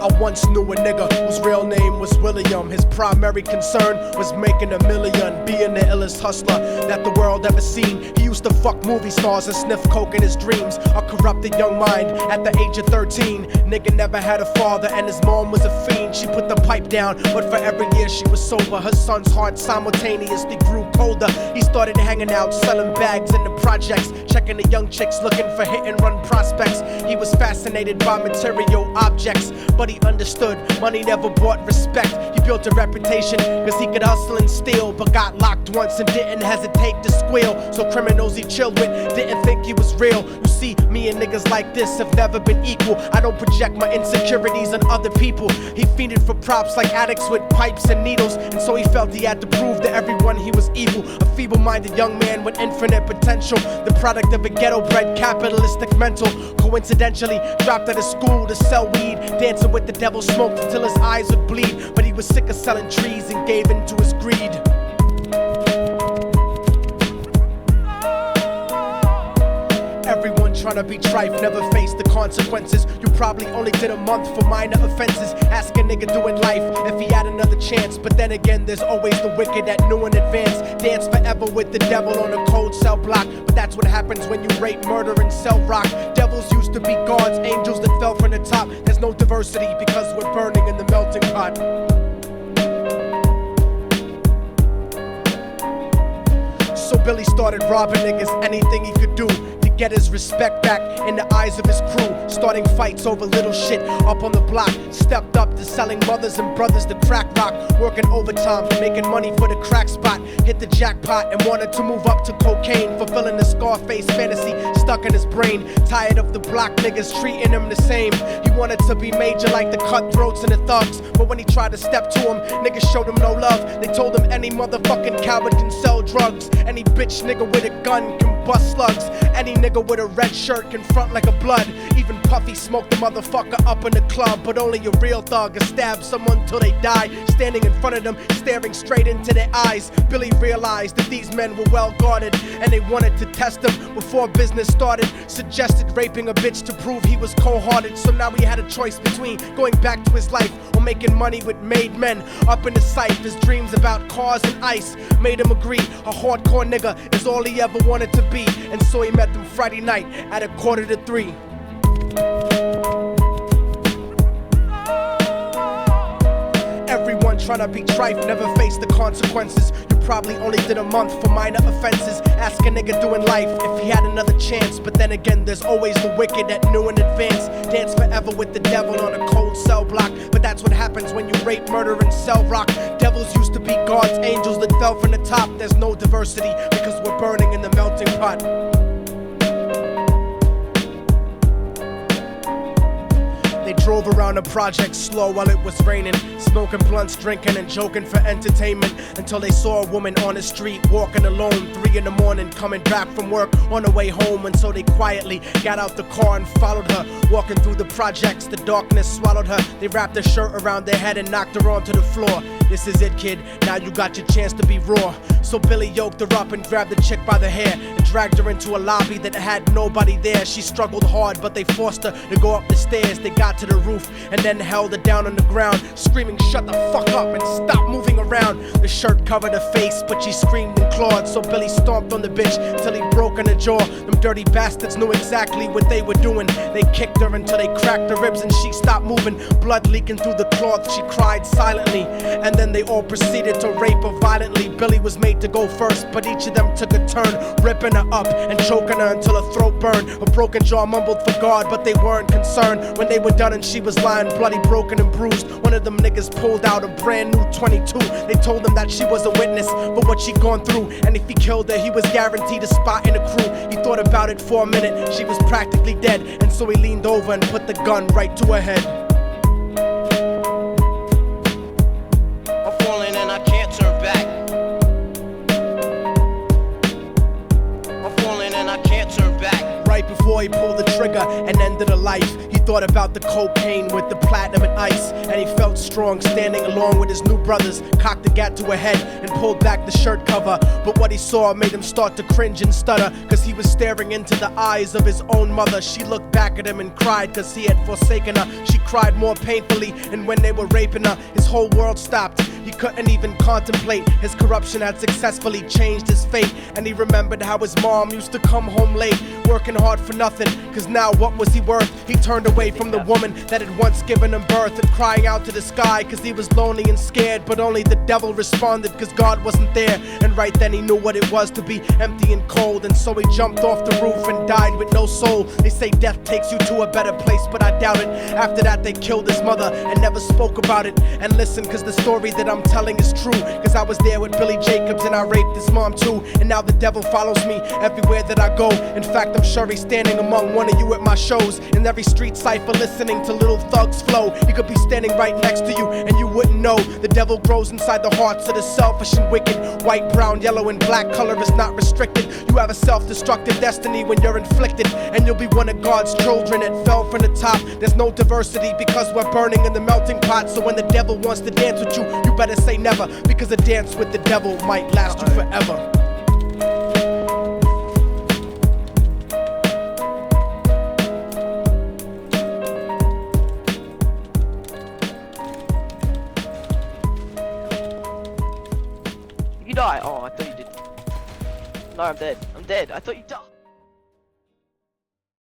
I once knew a nigga whose real name was William. His primary concern was making a million, being the illest hustler that the world ever seen. He used to fuck movie stars and sniff coke in his dreams. A corrupted young mind at the age of 13. Nigga never had a father and his mom was a fiend. She put the pipe down, but for every year she was sober, her son's heart simultaneously grew colder. He started hanging out, selling bags in the projects, checking the young chicks looking for hit and run prospects. He was fascinated by material objects, but he understood money never bought respect. He built a reputation cause he could hustle and steal, but got locked once and didn't hesitate to squeal. So criminals he chilled with didn't think he was real. You see, me and niggas like this have never been equal. I don't project my insecurities on other people. He fiended for props like addicts with pipes and needles, and so he felt he had to prove to everyone he was evil. A feeble-minded young man with infinite potential, the product of a ghetto-bred capitalistic mental. Coincidentally dropped out of school to sell weed, dancing with the devil, smoked until his eyes would bleed. But he was sick of selling trees and gave in to his greed. Everyone tryna be trife, never face the consequences. You probably only did a month for minor offenses. Ask a nigga doing life if he had another chance. But then again, there's always the wicked that knew in advance. Dance forever with the devil on a cold cell block. But that's what happens when you rape, murder, and sell rock. Devils used to be gods, angels that fell from the top. There's no diversity because we're burning in the melting pot. So Billy started robbing niggas, anything he could do to get his respect back in the eyes of his crew. Starting fights over little shit up on the block. Stepped up to selling mothers and brothers the crack rock. Working overtime, making money for the crack spot. Hit the jackpot and wanted to move up to cocaine, fulfilling the Scarface fantasy stuck in his brain. Tired of the block niggas treating him the same. He wanted to be major like the cutthroats and the thugs, but when he tried to step to him, niggas showed him no love. They told him any motherfucking coward can sell drugs. Any bitch nigga with a gun can bust slugs. Any nigga with a red shirt can front like a blood. Even Puffy smoked the motherfucker up in the club. But only a real thug can stab someone till they die. Standing in front of them, staring straight into their eyes, Billy realized that these men were well guarded, and they wanted to test him before business started. Suggested raping a bitch to prove he was cold-hearted. So now he had a choice between going back to his life or making money with made men. Up in the sight, his dreams about cars and ice made him agree a hardcore nigga is all he ever wanted to be. And so he met them Friday night at 2:45. Everyone tryna be trife, never face the consequences. You probably only did a month for minor offenses. Ask a nigga doing life if he had another chance. But then again, there's always the wicked that knew in advance. Dance forever with the devil on a cold cell block. But that's what happens when you rape, murder, and sell rock. Devils used to be gods, angels that fell from the top. There's no diversity because we're burning in the melting pot. They drove around the project slow while it was raining, smoking blunts, drinking and joking for entertainment, until they saw a woman on the street walking alone, 3 in the morning, coming back from work on her way home. And so they quietly got out the car and followed her. Walking through the projects, the darkness swallowed her. They wrapped her shirt around their head and knocked her onto the floor. This is it, kid, now you got your chance to be raw. So Billy yoked her up and grabbed the chick by the hair and dragged her into a lobby that had nobody there. She struggled hard, but they forced her to go up the stairs. They got to the roof and then held her down on the ground, screaming, "Shut the fuck up and stop moving around." The shirt covered her face, but she screamed and clawed. So Billy stomped on the bitch till he broke in her jaw. Them dirty bastards knew exactly what they were doing. They kicked her until they cracked her ribs and she stopped moving. Blood leaking through the cloth, she cried silently. And then they all proceeded to rape her violently. Billy was made to go first, but each of them took a turn, ripping her up and choking her until her throat burned. Her broken jaw mumbled for God, but they weren't concerned. When they were done and she was lying bloody, broken and bruised, one of them niggas pulled out a brand new 22. They told him that she was a witness for what she'd gone through, and if he killed her, he was guaranteed a spot in the crew. He thought about it for a minute, she was practically dead, and so he leaned over and put the gun right to her head. I'm falling and I can't turn back. I'm falling and I can't turn back. right before he pulled the trigger and ended a life. He thought about the cocaine with the platinum and ice, and he felt strong standing along with his new brothers. Cocked the gat to a head and pulled back the shirt cover, but what he saw made him start to cringe and stutter, cause he was staring into the eyes of his own mother. She looked back at him and cried cause he had forsaken her. She cried more painfully, and when they were raping her, his whole world stopped. He couldn't even contemplate. His corruption had successfully changed his fate, and he remembered how his mom used to come home late, working hard for nothing, cause now what was he worth? He turned away from the woman that had once given him birth, and crying out to the sky cause he was lonely and scared, but only the devil responded cause God wasn't there. And right then he knew what it was to be empty and cold, and so he jumped off the roof and died with no soul. They say death takes you to a better place, but I doubt it. After that they killed his mother and never spoke about it. And listen, cause the story that I'm telling is true, cause I was there with Billy Jacobs and I raped his mom too. And now the devil follows me everywhere that I go. In fact, I'm sure he's standing among one of you at my shows, in every street cipher listening to Little Thug's flow. He could be standing right next to you and you wouldn't know. The devil grows inside the hearts of the selfish and wicked. White, brown, yellow, and black color is not restricted. You have a self-destructive destiny when you're inflicted, and you'll be one of God's children that fell from the top. There's no diversity because we're burning in the melting pot. So when the devil wants to dance with you, you better say never, because a dance with the devil might last you forever. You die? Oh, I thought you did. No, I'm dead. I'm dead. I thought you died.